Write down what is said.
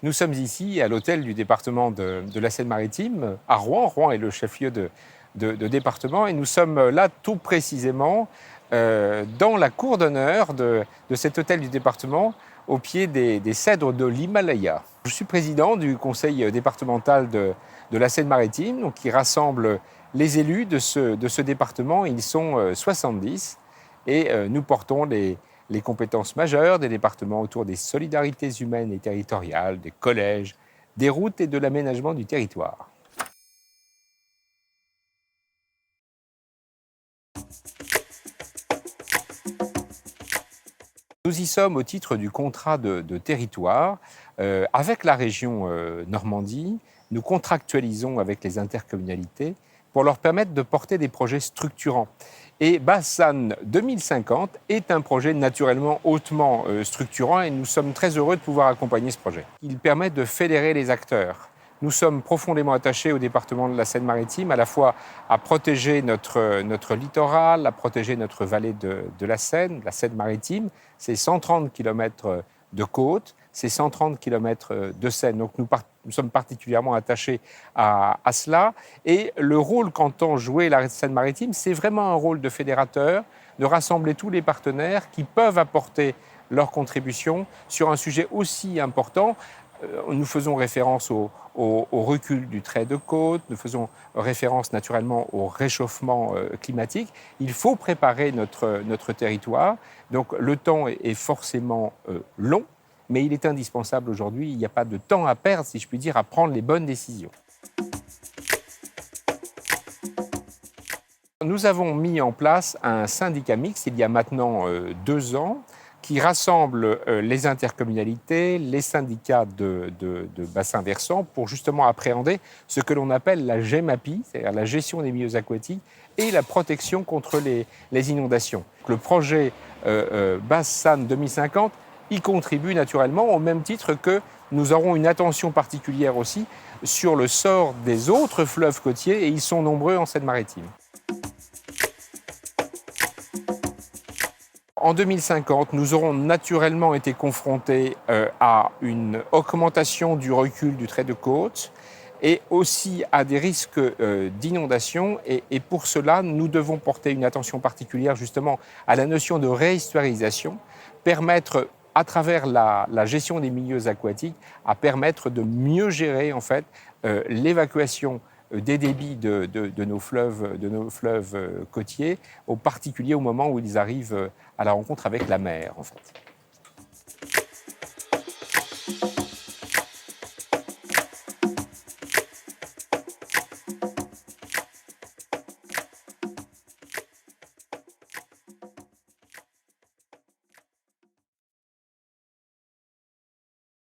Nous sommes ici à l'hôtel du département de la Seine-Maritime, à Rouen. Rouen est le chef-lieu de département et nous sommes là tout précisément dans la cour d'honneur de cet hôtel du département au pied des cèdres de l'Himalaya. Je suis président du conseil départemental de la Seine-Maritime, donc qui rassemble les élus de ce département. Ils sont 70 et nous portons les compétences majeures des départements autour des solidarités humaines et territoriales, des collèges, des routes et de l'aménagement du territoire. Nous y sommes au titre du contrat de territoire. Avec la région Normandie, nous contractualisons avec les intercommunalités pour leur permettre de porter des projets structurants. Et Bassan 2050 est un projet naturellement hautement structurant et nous sommes très heureux de pouvoir accompagner ce projet. Il permet de fédérer les acteurs. Nous sommes profondément attachés au département de la Seine-Maritime, à la fois à protéger notre littoral, à protéger notre vallée de la Seine-Maritime. C'est 130 km de côte, c'est 130 km de Seine. Donc nous sommes particulièrement attachés à cela. Et le rôle qu'entend jouer la Seine-Maritime, c'est vraiment un rôle de fédérateur, de rassembler tous les partenaires qui peuvent apporter leur contribution sur un sujet aussi important. Nous faisons référence au recul du trait de côte, nous faisons référence naturellement au réchauffement climatique. Il faut préparer notre territoire. Donc le temps est forcément long, mais il est indispensable aujourd'hui. Il n'y a pas de temps à perdre, si je puis dire, à prendre les bonnes décisions. Nous avons mis en place un syndicat mixte il y a maintenant 2 ans qui rassemble les intercommunalités, les syndicats de bassins versants pour justement appréhender ce que l'on appelle la GEMAPI, c'est-à-dire la gestion des milieux aquatiques et la protection contre les inondations. Le projet Bassan 2050 y contribue naturellement au même titre que nous aurons une attention particulière aussi sur le sort des autres fleuves côtiers et ils sont nombreux en Seine-Maritime. En 2050, nous aurons naturellement été confrontés à une augmentation du recul du trait de côte et aussi à des risques d'inondation. Et pour cela, nous devons porter une attention particulière justement à la notion de réhistorisation, permettre à travers la gestion des milieux aquatiques, à permettre de mieux gérer en fait l'évacuation des débits de nos fleuves côtiers, en particulier au moment où ils arrivent à la rencontre avec la mer, en fait.